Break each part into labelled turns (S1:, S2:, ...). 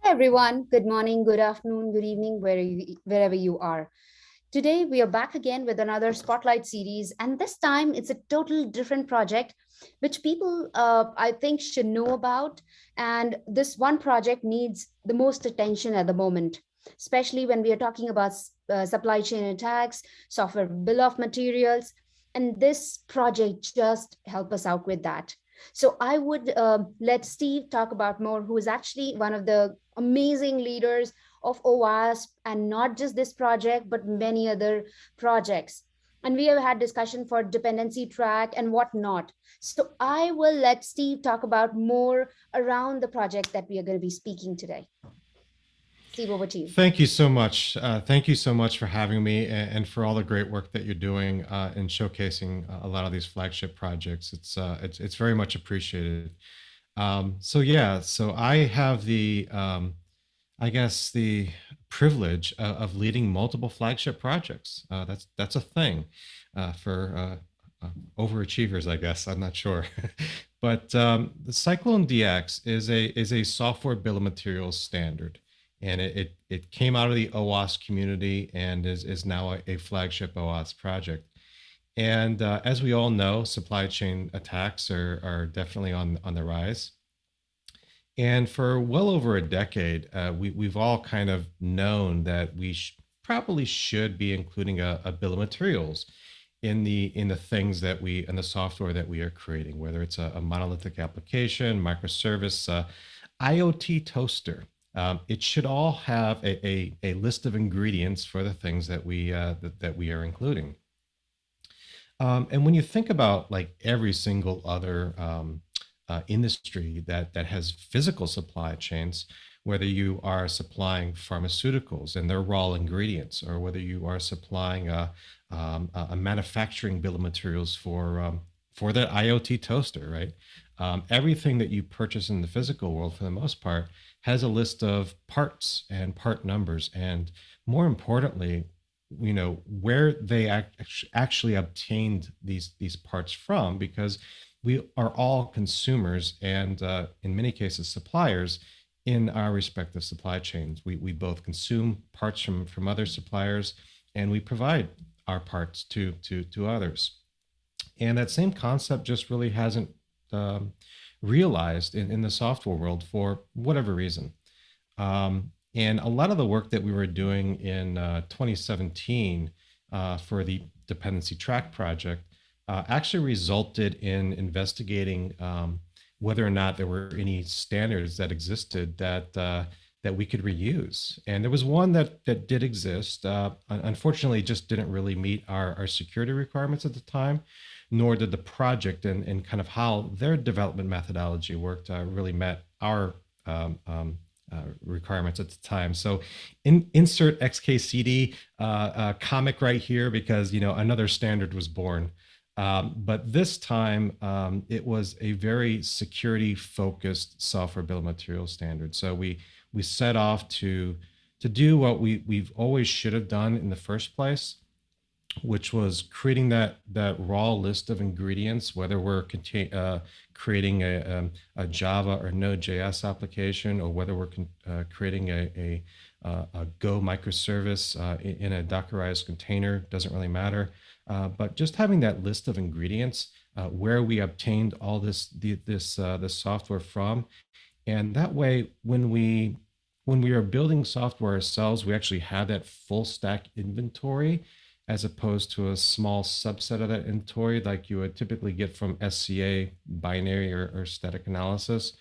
S1: everyone. Good morning, good afternoon, good evening, wherever you are. Today, we are back again with another Spotlight series, and this time it's a total different project, which people, I think, should know about. And this one project needs the most attention at the moment, especially when we are talking about supply chain attacks, software bill of materials, and this project just help us out with that. So I would let Steve talk about more, who is actually one of the amazing leaders of OWASP, and not just this project, but many other projects. And we have had discussion for dependency track and whatnot. So I will let Steve talk about more around the project that we are going to be speaking today. Steve, over to you.
S2: Thank you so much. Thank you so much for having me and for all the great work that you're doing in showcasing a lot of these flagship projects. It's very much appreciated. So I have I guess the privilege of leading multiple flagship projects. That's a thing for overachievers, I guess. I'm not sure, but the Cyclone Dx is a software bill of materials standard, and it came out of the OWASP community and is now a flagship OWASP project. And as we all know, supply chain attacks are definitely on the rise. And for well over a decade, we've all kind of known that we probably should be including a bill of materials in the things that in the software that we are creating, whether it's a monolithic application, microservice, IoT toaster. It should all have a list of ingredients for the things that we are including. And when you think about like every single other industry that has physical supply chains, whether you are supplying pharmaceuticals and their raw ingredients, or whether you are supplying a manufacturing bill of materials for that IoT toaster, right? Everything that you purchase in the physical world, for the most part, has a list of parts and part numbers, and more importantly, where they actually obtained these parts from, because we are all consumers and in many cases suppliers in our respective supply chains. We both consume parts from other suppliers, and we provide our parts to others. And that same concept just really hasn't realized in the software world for whatever reason. And a lot of the work that we were doing in 2017 for the dependency track project actually resulted in investigating whether or not there were any standards that existed that we could reuse. And there was one that did exist. Unfortunately, it just didn't really meet our security requirements at the time, nor did the project and kind of how their development methodology worked really met our requirements at the time. So insert XKCD comic right here, because another standard was born. But this time, it was a very security-focused software bill of materials standard. So we set off to do what we've always should have done in the first place, which was creating that raw list of ingredients, whether we're creating a Java or Node.js application, or whether we're creating a Go microservice in a Dockerized container, doesn't really matter. But just having that list of ingredients, where we obtained all this software from, and that way, when we are building software ourselves, we actually have that full stack inventory, as opposed to a small subset of that inventory like you would typically get from SCA binary or static analysis.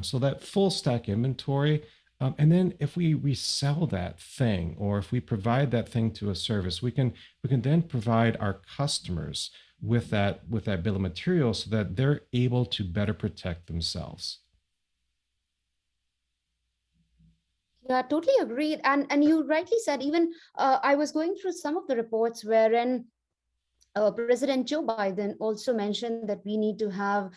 S2: So that full stack inventory. And then if we resell that thing, or if we provide that thing to a service, we can then provide our customers with that bill of materials so that they're able to better protect themselves.
S1: Yeah, totally agreed. And you rightly said, even I was going through some of the reports wherein President Joe Biden also mentioned that we need to have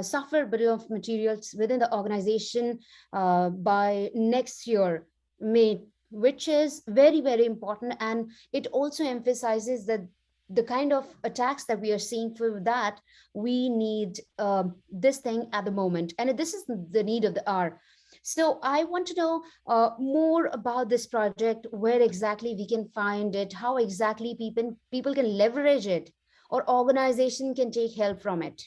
S1: software bill of materials within the organization by next year, May, which is very, very important. And it also emphasizes that the kind of attacks that we are seeing for that, we need this thing at the moment. And this is the need of the hour. So I want to know more about this project, where exactly we can find it, how exactly people can leverage it, or organization can take help from it.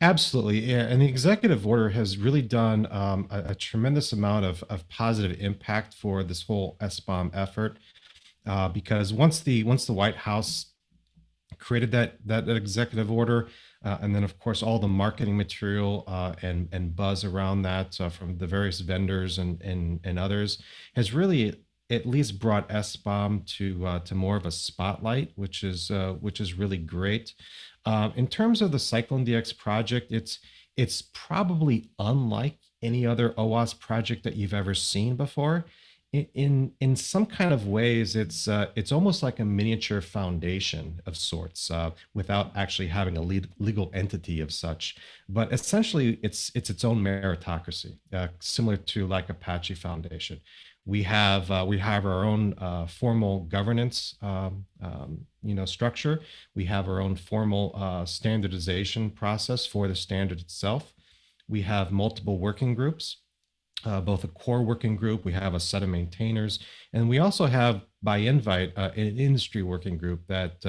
S2: Absolutely, yeah. And the executive order has really done a tremendous amount of positive impact for this whole SBOM effort. Because once the White House created that executive order, and then of course all the marketing material and buzz around that from the various vendors and others has really at least brought SBOM to more of a spotlight, which is really great. In terms of the Cyclone DX project, it's probably unlike any other OWASP project that you've ever seen before. In some kind of ways, it's almost like a miniature foundation of sorts, without actually having a legal entity of such. But essentially, it's own meritocracy, similar to like Apache Foundation. We have our own formal governance, structure. We have our own formal standardization process for the standard itself. We have multiple working groups, both a core working group, we have a set of maintainers, and we also have by invite an industry working group that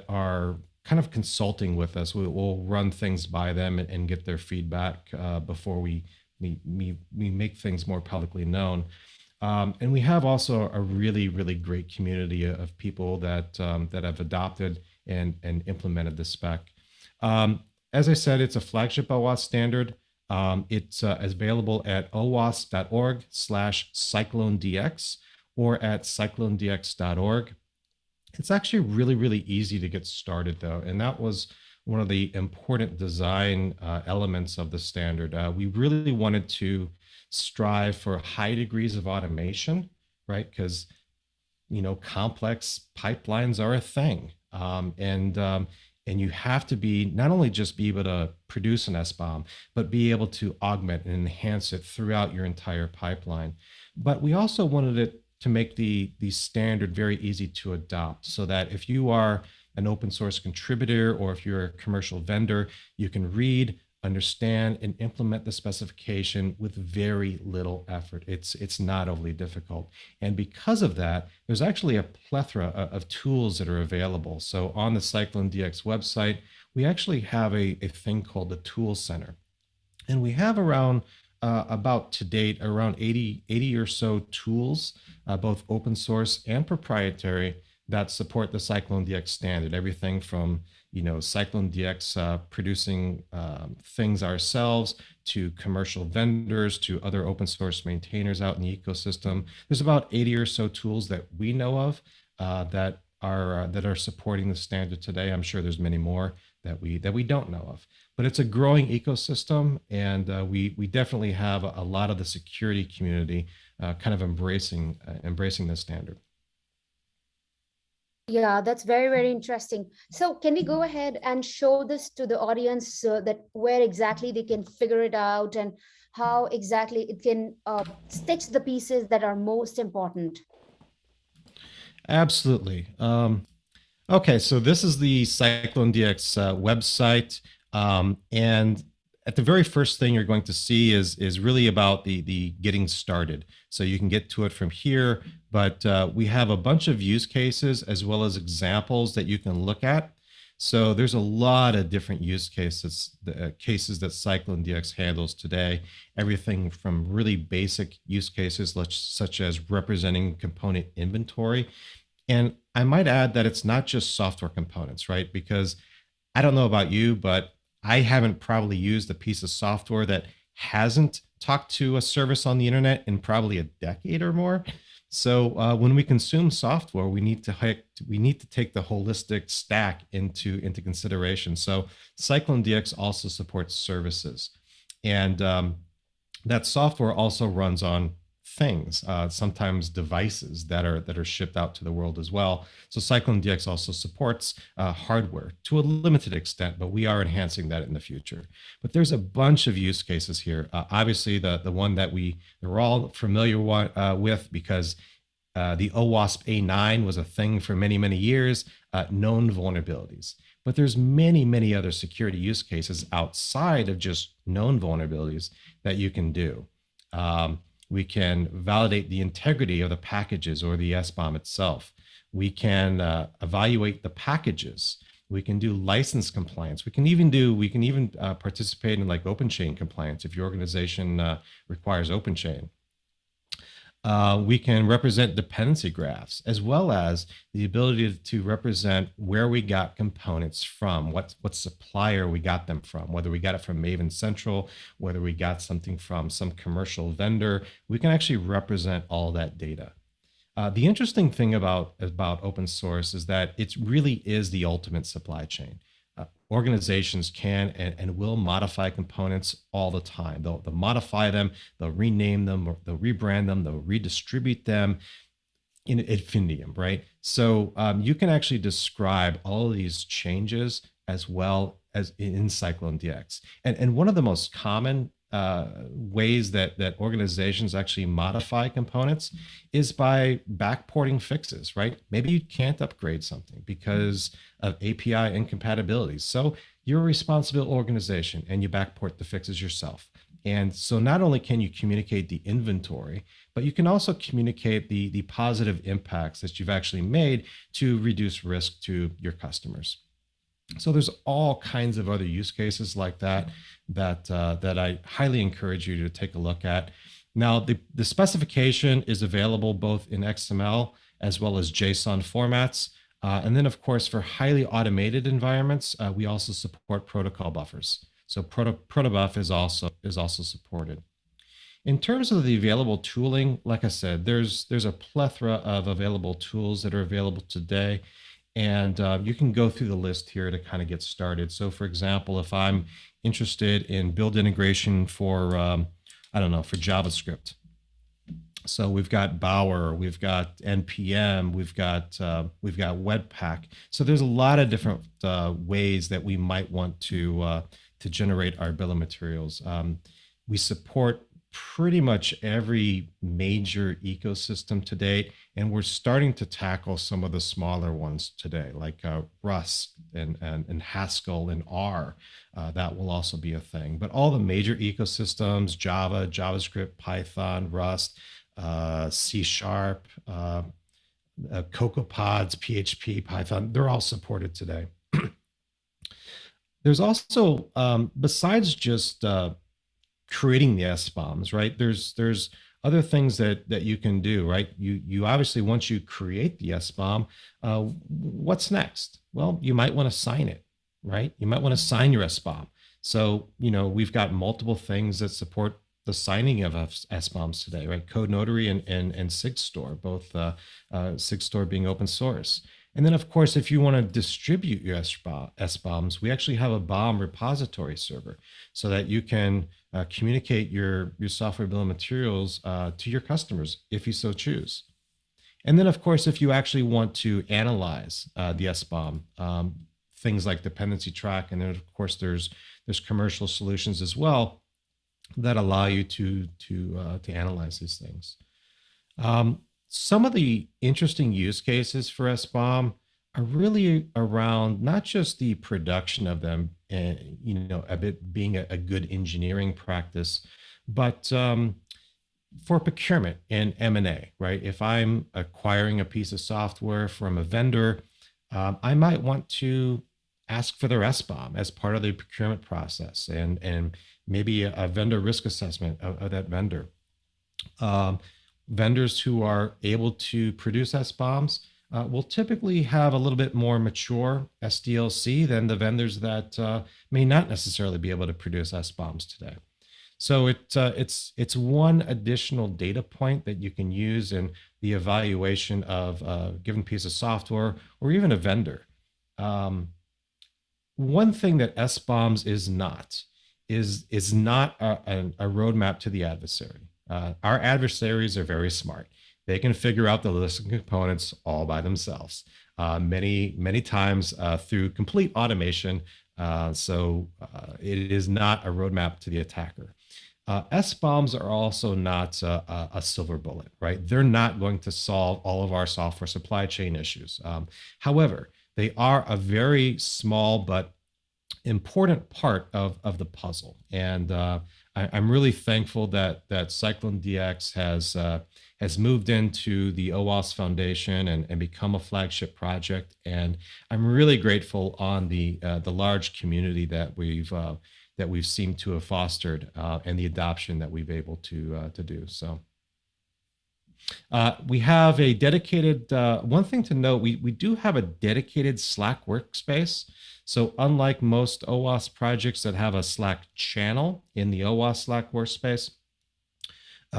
S2: are kind of consulting with us. We'll run things by them and get their feedback before we make things more publicly known. And we have also a really great community of people that have adopted and implemented this spec. As I said, it's a flagship OWASP standard. It's available at owasp.org/CycloneDX or at CycloneDX.org. It's actually really easy to get started though, and that was one of the important design elements of the standard. We really wanted to strive for high degrees of automation, right? Because complex pipelines are a thing, and you have to be not only just be able to produce an SBOM, but be able to augment and enhance it throughout your entire pipeline. But we also wanted it to make the standard very easy to adopt, so that if you are an open source contributor or if you're a commercial vendor, you can read, understand, and implement the specification with very little effort. It's not overly difficult. And because of that, there's actually a plethora of tools that are available. So on the Cyclone DX website, we actually have a thing called the Tool Center. And we have around about to date around 80 or so tools, both open source and proprietary, that support the Cyclone DX standard. Everything from Cyclone DX producing things ourselves, to commercial vendors, to other open source maintainers out in the ecosystem. There's about 80 or so tools that we know of that are supporting the standard today. I'm sure there's many more that we don't know of, but it's a growing ecosystem, and we definitely have a lot of the security community kind of embracing this standard.
S1: Yeah, that's very interesting. So can we go ahead and show this to the audience so that where exactly they can figure it out and how exactly it can stitch the pieces that are most important?
S2: Absolutely. Okay, so this is the Cyclone DX website, and at the very first thing you're going to see is really about the getting started. So you can get to it from here, but we have a bunch of use cases as well as examples that you can look at. So there's a lot of different use cases, cases that Cyclone DX handles today. Everything from really basic use cases such as representing component inventory. And I might add that it's not just software components, right? Because I don't know about you, but I haven't probably used a piece of software that hasn't talked to a service on the internet in probably a decade or more. So when we consume software, we need to take the holistic stack into consideration. So Cyclone DX also supports services, and that software also runs on things, sometimes devices that are shipped out to the world as well. So Cyclone DX also supports hardware to a limited extent, but we are enhancing that in the future. But there's a bunch of use cases here. Obviously, the one that we're all familiar with, because the OWASP A9 was a thing for many years, known vulnerabilities. But there's many, many other security use cases outside of just known vulnerabilities that you can do. We can validate the integrity of the packages or the SBOM itself. We can evaluate the packages. We can do license compliance. We can even participate in like open chain compliance if your organization requires open chain. We can represent dependency graphs, as well as the ability to represent where we got components from, what supplier we got them from, whether we got it from Maven Central, whether we got something from some commercial vendor. We can actually represent all that data. The interesting thing about open source is that it really is the ultimate supply chain. Organizations can and will modify components all the time. They'll modify them, they'll rename them, or they'll rebrand them, they'll redistribute them in infinitum, right? So you can actually describe all of these changes as well as in CycloneDX. And one of the most common ways that organizations actually modify components is by backporting fixes, right? Maybe you can't upgrade something because of API incompatibilities. So you're a responsible organization and you backport the fixes yourself. And so not only can you communicate the inventory, but you can also communicate the positive impacts that you've actually made to reduce risk to your customers. So there's all kinds of other use cases like that I highly encourage you to take a look at. Now, the specification is available both in XML as well as JSON formats. And then, of course, for highly automated environments, we also support protocol buffers. So protobuf is also supported. In terms of the available tooling, like I said, there's a plethora of available tools that are available today. And you can go through the list here to kind of get started. So for example, if I'm interested in build integration for, I don't know, for JavaScript. So we've got Bower, we've got NPM, we've got Webpack. So there's a lot of different ways that we might want to generate our bill of materials. We support pretty much every major ecosystem to date, and we're starting to tackle some of the smaller ones today, like Rust and Haskell and R. That will also be a thing. But all the major ecosystems, Java, JavaScript, Python, Rust, C#, CocoaPods, PHP, Python, they're all supported today. There's also, besides just creating the SBOMs, right? There's other things that you can do, right? You obviously, once you create the SBOM, what's next? Well, you might want to sign it, right? You might want to sign your SBOM. So, we've got multiple things that support the signing of SBOMs today, right? Code Notary and SigStore, both SigStore being open source. And then, of course, if you want to distribute your SBOMs, we actually have a BOM repository server so that you can communicate your software bill of materials to your customers if you so choose. And then, of course, if you actually want to analyze the SBOM, things like dependency track, and then, of course, there's commercial solutions as well that allow you to analyze these things. Some of the interesting use cases for SBOM are really around not just the production of them, a bit being a good engineering practice, but for procurement and M&A, right? If I'm acquiring a piece of software from a vendor, I might want to ask for their SBOM as part of the procurement process, and maybe a vendor risk assessment of that vendor. Vendors who are able to produce SBOMs will typically have a little bit more mature SDLC than the vendors that may not necessarily be able to produce SBOMs today. So it's one additional data point that you can use in the evaluation of a given piece of software or even a vendor. One thing that SBOMs is not a roadmap to the adversary. Our adversaries are very smart. They can figure out the list of components all by themselves, many times through complete automation. So it is not a roadmap to the attacker. SBOMs are also not a silver bullet, right? They're not going to solve all of our software supply chain issues. However, they are a very small but important part of the puzzle. And I'm really thankful that Cyclone DX has moved into the OWASP Foundation and become a flagship project. And I'm really grateful on the large community that we've seemed to have fostered, and the adoption that we've able to do. So. We have a dedicated, one thing to note, we do have a dedicated Slack workspace. So unlike most OWASP projects that have a Slack channel in the OWASP Slack workspace,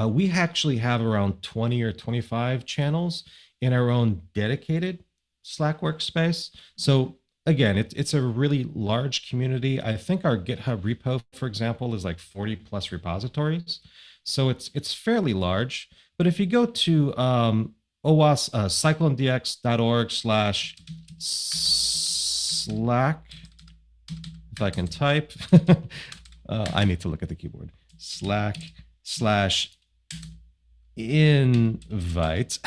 S2: we actually have around 20 or 25 channels in our own dedicated Slack workspace. So again, it's a really large community. I think our GitHub repo, for example, is like 40 plus repositories. So it's fairly large. But if you go to OWASP, cyclonedx.org/Slack, if I can type, I need to look at the keyboard. Slack/invite.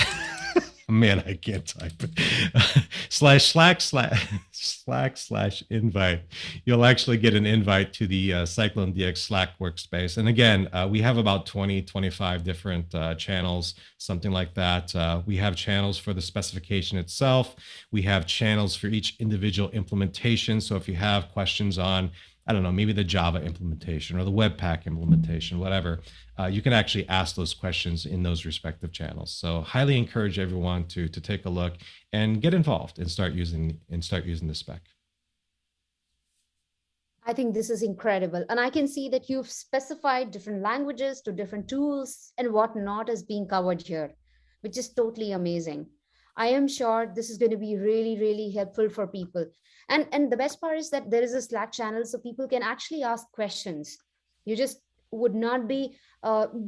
S2: Man, I can't type. /Slack/invite. You'll actually get an invite to the Cyclone DX Slack workspace. And again, we have about 20, 25 different channels, something like that. We have channels for the specification itself. We have channels for each individual implementation. So if you have questions on, I don't know, maybe the Java implementation or the Webpack implementation, whatever, you can actually ask those questions in those respective channels. So highly encourage everyone to take a look and get involved and start using the spec.
S1: I think this is incredible. And I can see that you've specified different languages to different tools and whatnot is being covered here, which is totally amazing. I am sure this is going to be really, really helpful for people. And the best part is that there is a Slack channel so people can actually ask questions. You just would not be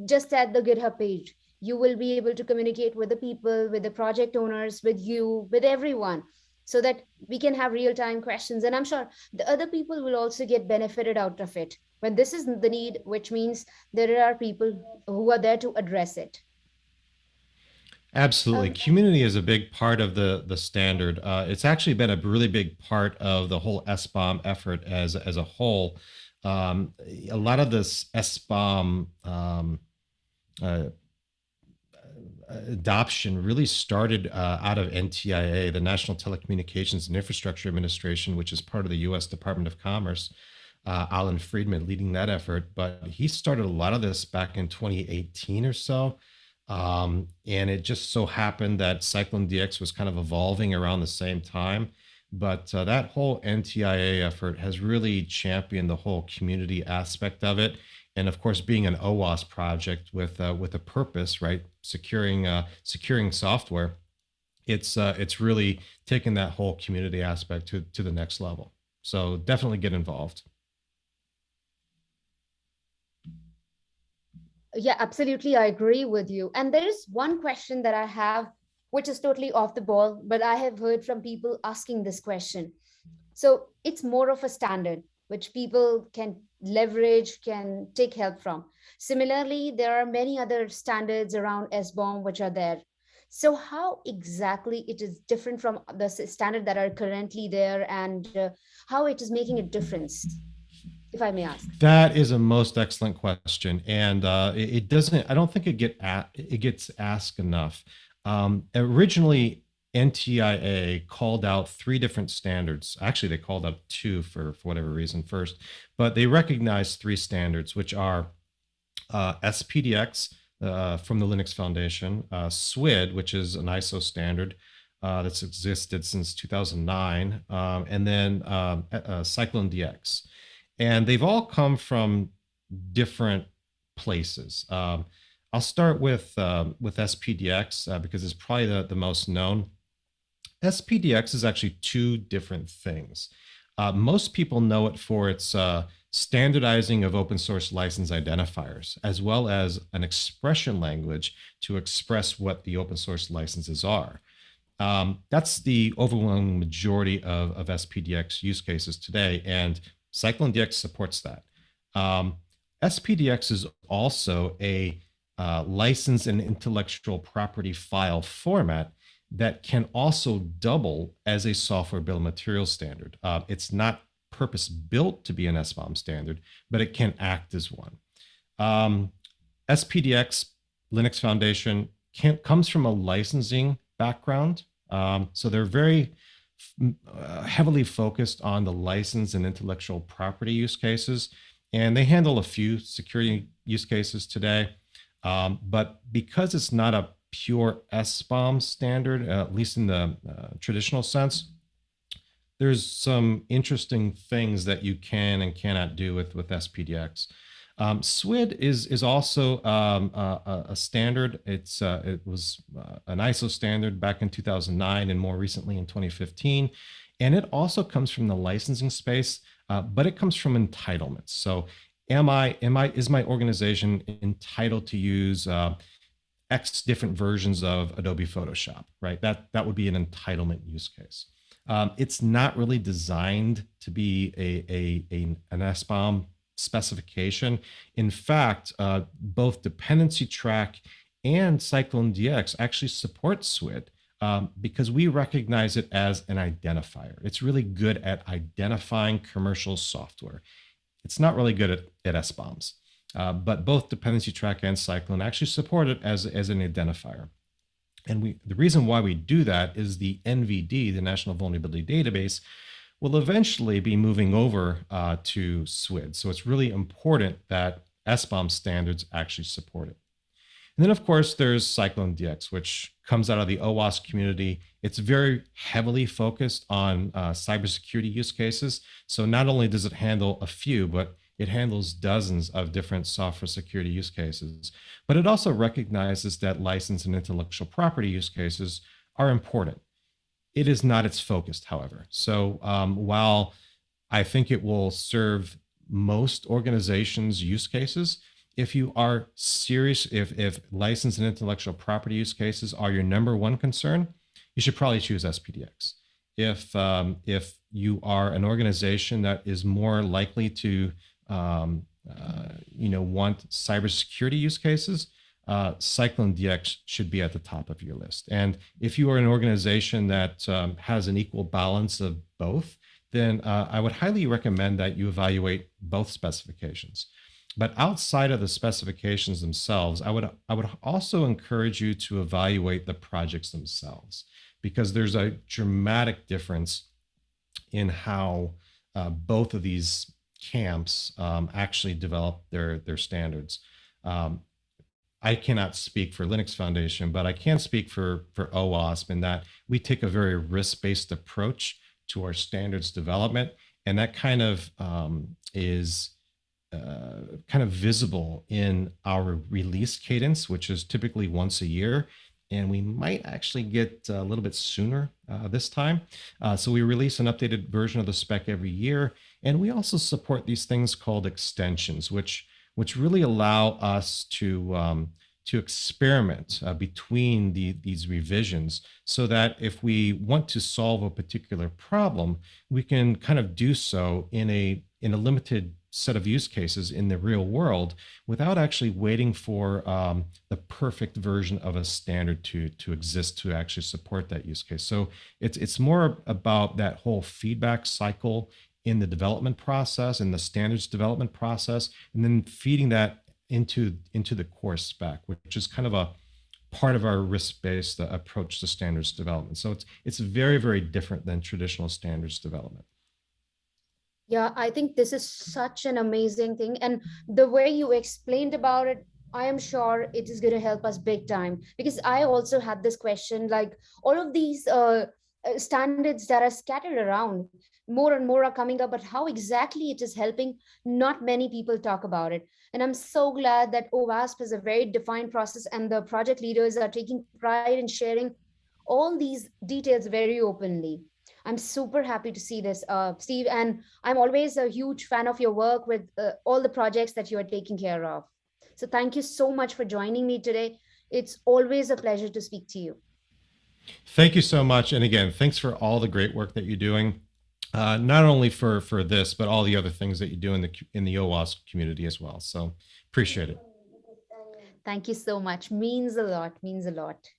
S1: just at the GitHub page. You will be able to communicate with the people, with the project owners, with you, with everyone, so that we can have real-time questions. And I'm sure the other people will also get benefited out of it. When this is the need, which means there are people who are there to address it.
S2: Absolutely. Community is a big part of the standard. It's actually been a really big part of the whole SBOM effort as a whole. A lot of this SBOM adoption really started out of NTIA, the National Telecommunications and Infrastructure Administration, which is part of the U.S. Department of Commerce. Alan Friedman leading that effort, but he started a lot of this back in 2018 or so. And it just so happened that Cyclone DX was kind of evolving around the same time. But that whole NTIA effort has really championed the whole community aspect of it. And of course, being an OWASP project with a purpose, right? Securing software, it's really taken that whole community aspect to the next level. So definitely get involved.
S1: Yeah, absolutely. I agree with you. And there is one question that I have, which is totally off the ball, but I have heard from people asking this question. So it's more of a standard which people can leverage, can take help from. Similarly, there are many other standards around SBOM which are there. So how exactly it is different from the standard that are currently there, and how it is making a difference, if I may ask?
S2: That is a most excellent question, and it doesn't. I don't think it gets asked enough. Originally, NTIA called out 3 different standards. Actually, they called out 2 for whatever reason first, but they recognized 3 standards, which are SPDX from the Linux Foundation, SWID, which is an ISO standard that's existed since 2009, and then Cyclone Dx. And they've all come from different places. I'll start with SPDX because it's probably the most known. SPDX is actually 2 different things. Most people know it for its standardizing of open source license identifiers, as well as an expression language to express what the open source licenses are. That's the overwhelming majority of SPDX use cases today, and Cyclone DX supports that. SPDX is also a license and intellectual property file format that can also double as a software bill of materials standard. It's not purpose built to be an SBOM standard, but it can act as one. SPDX, Linux Foundation, comes from a licensing background. So they're very heavily focused on the license and intellectual property use cases. And they handle a few security use cases today. But because it's not a pure SBOM standard, at least in the traditional sense, there's some interesting things that you can and cannot do with SPDX. SWID is also a standard. It was an ISO standard back in 2009 and more recently in 2015. And it also comes from the licensing space, but it comes from entitlements. So is my organization entitled to use X different versions of Adobe Photoshop, right? That would be an entitlement use case. It's not really designed to be an SBOM specification. In fact, both Dependency Track and CycloneDX actually support SWID because we recognize it as an identifier. It's really good at identifying commercial software. It's not really good at SBOMs, but both Dependency Track and Cyclone actually support it as an identifier. And the reason why we do that is the NVD, the National Vulnerability Database, will eventually be moving over to SWID. So it's really important that SBOM standards actually support it. And then, of course, there's CycloneDX, which comes out of the OWASP community. It's very heavily focused on cybersecurity use cases. So not only does it handle a few, but it handles dozens of different software security use cases. But it also recognizes that license and intellectual property use cases are important. It is not its focus, however. So while I think it will serve most organizations' use cases, if you are serious, if license and intellectual property use cases are your number one concern, you should probably choose SPDX. If you are an organization that is more likely to want cybersecurity use cases, CycloneDX should be at the top of your list. And if you are an organization that has an equal balance of both, then I would highly recommend that you evaluate both specifications. But outside of the specifications themselves, I would also encourage you to evaluate the projects themselves, because there's a dramatic difference in how both of these camps actually develop their standards. I cannot speak for Linux Foundation, but I can speak for OWASP in that we take a very risk-based approach to our standards development, and that kind of is kind of visible in our release cadence, which is typically once a year. And we might actually get a little bit sooner this time. So we release an updated version of the spec every year. And we also support these things called extensions, which really allow us to experiment between these revisions, so that if we want to solve a particular problem, we can kind of do so in a limited set of use cases in the real world without actually waiting for the perfect version of a standard to exist to actually support that use case. So it's more about that whole feedback cycle in the development process, in the standards development process, and then feeding that into the core spec, which is kind of a part of our risk-based approach to standards development. So it's very, very different than traditional standards development.
S1: Yeah, I think this is such an amazing thing. And the way you explained about it, I am sure it is going to help us big time, because I also had this question, like all of these standards that are scattered around, more and more are coming up, but how exactly it is helping, not many people talk about it. And I'm so glad that OWASP is a very defined process and the project leaders are taking pride in sharing all these details very openly. I'm super happy to see this, Steve, and I'm always a huge fan of your work with all the projects that you are taking care of. So thank you so much for joining me today. It's always a pleasure to speak to you.
S2: Thank you so much. And again, thanks for all the great work that you're doing, not only for this, but all the other things that you do in the OWASP community as well. So appreciate it.
S1: Thank you so much. Means a lot, means a lot.